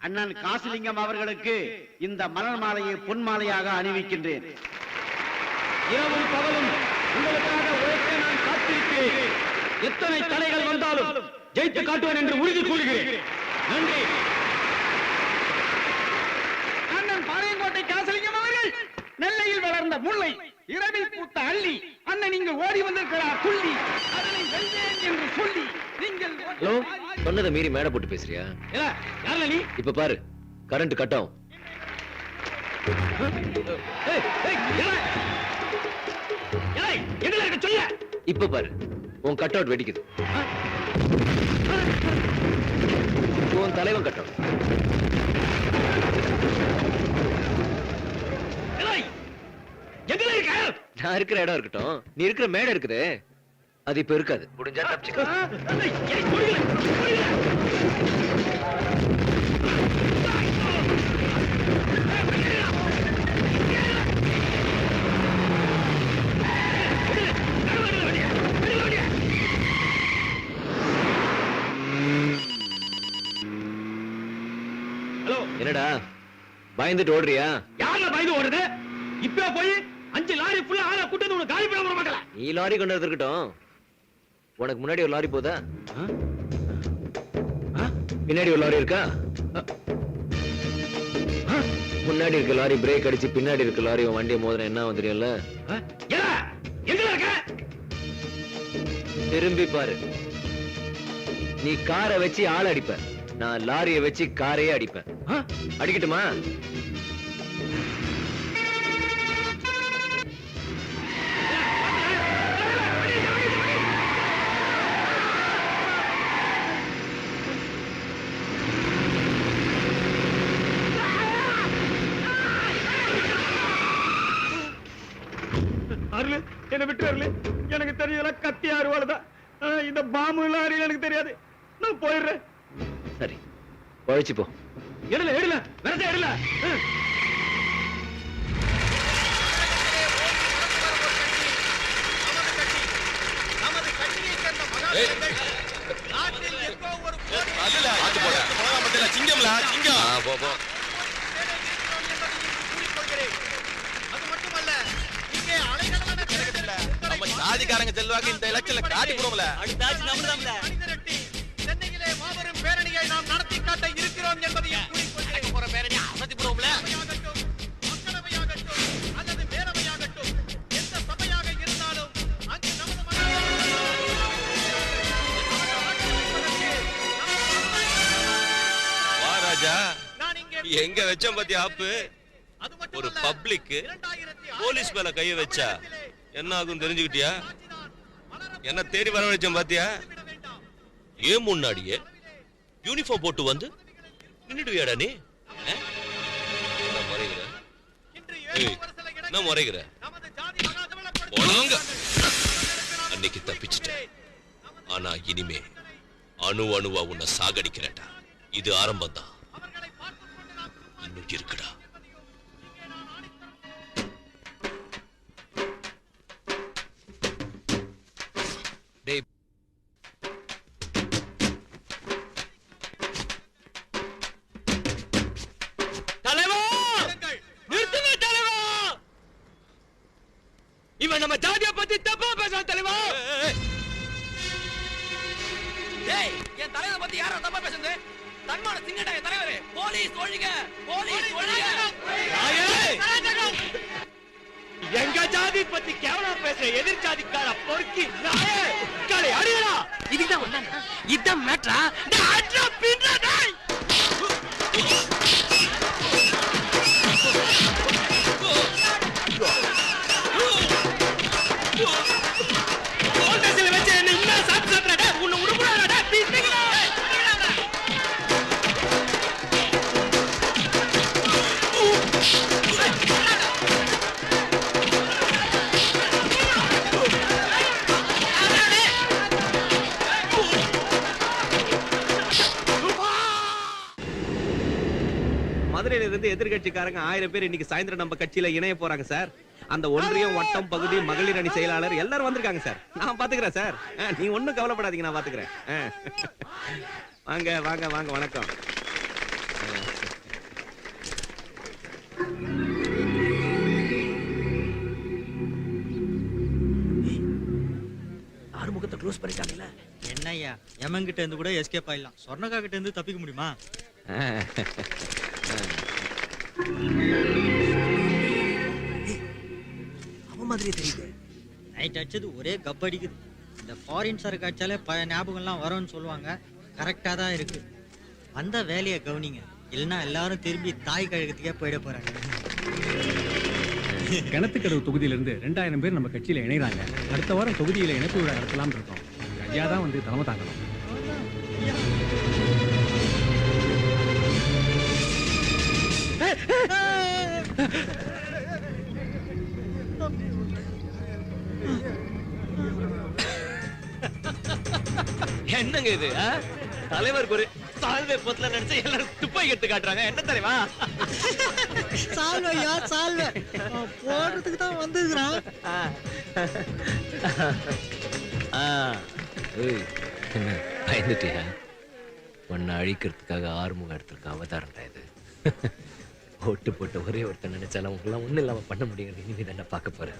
அண்ணன் காசிலிங்கம் அவர்களுக்கு இந்த மலர் மாலையை பொன் மாலையாக அணிவிக்கின்றேன். இரவும் பகலும் உங்களுக்காக உழைக்க நான் காத்திருக்கிறேன். எத்தனை தடைகள் வந்தாலும் ஜெயித்து காட்டுவேன் என்று உறுதி கூறுகிறேன். நன்றி. அண்ணன் பாளையங்கோட்டை காசிலிங்கம் அவர்கள் நெல்லையில் வளர்ந்த முல்லை, இரவில் பூத்த அள்ளி, அண்ணன் இங்கு ஓடி வந்திருக்கிறார் துள்ளி, அதனை வெல்வேன் என்று சொல்லி நீங்கள் சொன்னதை மீறி மேடை போட்டு பேசுறியா? யார நீ? இப்ப பாரு, கரண்ட் கட் ஆகும். சொல்ல. இப்ப பாரு, உன் கட் அவுட் வெடிக்குது. உன் தலைவன் கட் அவுட். நான் இருக்கிற இடம் இருக்கட்டும், நீ இருக்கிற மேடை இருக்குது, அது இப்ப இருக்காது. முடிஞ்சா தப்பிச்சுக்க. என்னடா பயந்துட்டு ஓடுறியா? யாருல பயந்து ஓடுது? இப்ப போய் 5 லாரி ஃபுல்லா ஆள கூட்டது உனக்கு காலி பண்ண மாட்டல. நீ லாரி கொண்டு இருக்கட்டும், உனக்கு முன்னாடி ஒரு லாரி போதா? பின்னாடி ஒரு லாரி இருக்கா? முன்னாடி இருக்க லாரி பிரேக் அடிச்சு பின்னாடி இருக்க லாரி வண்டியை மோதிரம் என்ன ஆகும் தெரியும்ல? திரும்பி பாரு. நீ காரை வச்சு ஆள் அடிப்ப, நான் லாரியை வச்சு காரையே அடிப்பேன். அடிக்கட்டுமா? அருள், என்ன விட்டு அருள். எனக்கு தெரியல, கத்தி அருவாளுதான். இந்த பாம்பு லாரி எனக்கு தெரியாது. நான் போயிடுறேன். சரி, பழிச்சு போ. எடுல எடுல வரத எடுல. நமது கட்சியை சேர்ந்த மகான்கள் நாட்டில் எப்போ ஒரு அல்ல ஆத்து போட போடா மத்தல சிங்கம்ல சிங்கம் போ போ. அது மட்டுமல்ல, இங்கே அலைகடலான கிடக்குதுல நம்ம சாதிகாரங்க செல்வாக்கு இந்த எலெக்ஷன்ல காட்டி போறோம்ல. அடுத்தாச்சு நம்மதான்ல. சென்னையிலே மாபெரும் பேரணியை நாம் நடத்தி காட்ட இருக்கிறோம் என்பதையும் கூறிக்கொள்கிறேன். போற பேரணி நடத்தி போறோம்ல. மக்களவையாகட்டும் அல்லது பேரவையாகட்டும் எந்த சபையாக இருந்தாலும் அங்கு நமது வா ராஜா, எங்க வெச்சம் பத்தி ஆப்பு. ஒரு பப்ளிக் போலீஸ் மேல கைய வச்சா என்ன ஆகும் தெரிஞ்சுக்கிட்டியா? என்ன தேடி வரவழைச்சேன் பாத்தியா? ஏன் முன்னாடியே யூனிஃபார்ம் போட்டு வந்து நின்னுடுவியாடா நீ? என்ன முறைகிற? அன்னைக்கு தப்பிச்சிட்டேன், ஆனா இனிமே அணு அணுவா உன்னை சாகடிக்கிறேன்டா. இது ஆரம்பம் தான், இன்னும் இருக்குடா. டேய் இவன் நம்ம ஜாதியை பத்தி தப்பா பேசுறான் தலைவா. டேய், என் தலைவரை பத்தி யாரா தப்பா பேசுறது? தன்மான சிங்கடா என் தலைவரே. போலீஸ் ஒழிங்க, போலீஸ் ஒழிங்க. எங்க ஜாதி பத்தி கேவலமா பேசுற எதிர் ஜாதிக்கார பொறுக்கி நாயே, காலை அடிடா. இதுதான் வந்தானே, இதான் மேட்ரா. அட்ரா பின்றா டேய். கோல்டஸ்ல வெச்சு என்ன இன்ன சாப்பிட்டு சாப்பிடுறடா. உன்னை உடுப்புறாடா பின்றீங்கடா. மதுரையில இருந்து எதிர்கட்சிக்காரங்க 1000 பேர் இன்னைக்கு சாயந்தரம் நம்ம கட்சியில இணைய போறாங்க சார். அந்த ஒன்றியம், வட்டம், பகுதி, மகளிர் அணி செயலாளர் எல்லாரும் வந்திருக்காங்க சார். நான் பாத்துக்கிறேன் சார். நீ ஒண்ணும் கவலைப்படாதீங்க, நான் பாத்துக்கிறேன். வாங்க வாங்க வாங்க, வணக்கம். க்ளோஸ் பண்ணிட்டாங்கல்ல. என்ன ஐயா எமன்கிட்ட இருந்து கூட எஸ்கேப் ஆயிடலாம், சொர்ணக்கா கிட்ட இருந்து தப்பிக்க முடியுமா? அவன் மாதிரி தெரியுது. நைட் அடிச்சது ஒரே கப் அடிக்குது. இந்த ஃபாரின் சரக்கு அடிச்சாலே பழைய ஞாபகம்லாம் வரும்னு சொல்லுவாங்க. கரெக்டா தான் இருக்கு. வந்த வேலையை கவனிங்க, இல்லைன்னா எல்லாரும் திரும்பி தாய் கழகத்துக்கே போயிட போறாங்க. கிணத்துக்கடவு தொகுதியிலிருந்து 2000 பேர் நம்ம கட்சியில இணைறாங்க. அடுத்த வாரம் தொகுதியில இணைப்பு விழா நடத்தலாம் இருக்கோம். ஐயா தான் வந்து தலைமை தாங்கணும். என்னங்க இது? தலைவருக்கு ஒரு சால்வை பொத்தல நினைச்சு எல்லாரும் துப்பாக்கி எடுத்து காட்டுறாங்க. என்ன தெரியுமா? சால்வையா சால்வை போடுறதுக்கு தான் வந்துக்கிறான். என்ன பயந்துட்டியா? உன்னை அழிக்கிறதுக்காக ஆறுமுகம் எடுத்திருக்க அவதாரம்டா இது. ஓட்டு போட்ட ஒரே ஒருத்தன் நினைச்சாலும் உங்களாம் ஒன்றும் இல்லாம பண்ண முடியாது. இனிமே தானே பார்க்க போறேன்.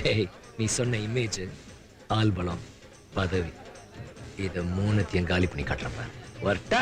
டேய், நீ சொன்ன இமேஜ், ஆள் பலம், பதவி, இதை 3த்தையும் காலி பண்ணி காட்டுறப்ப வரட்டா?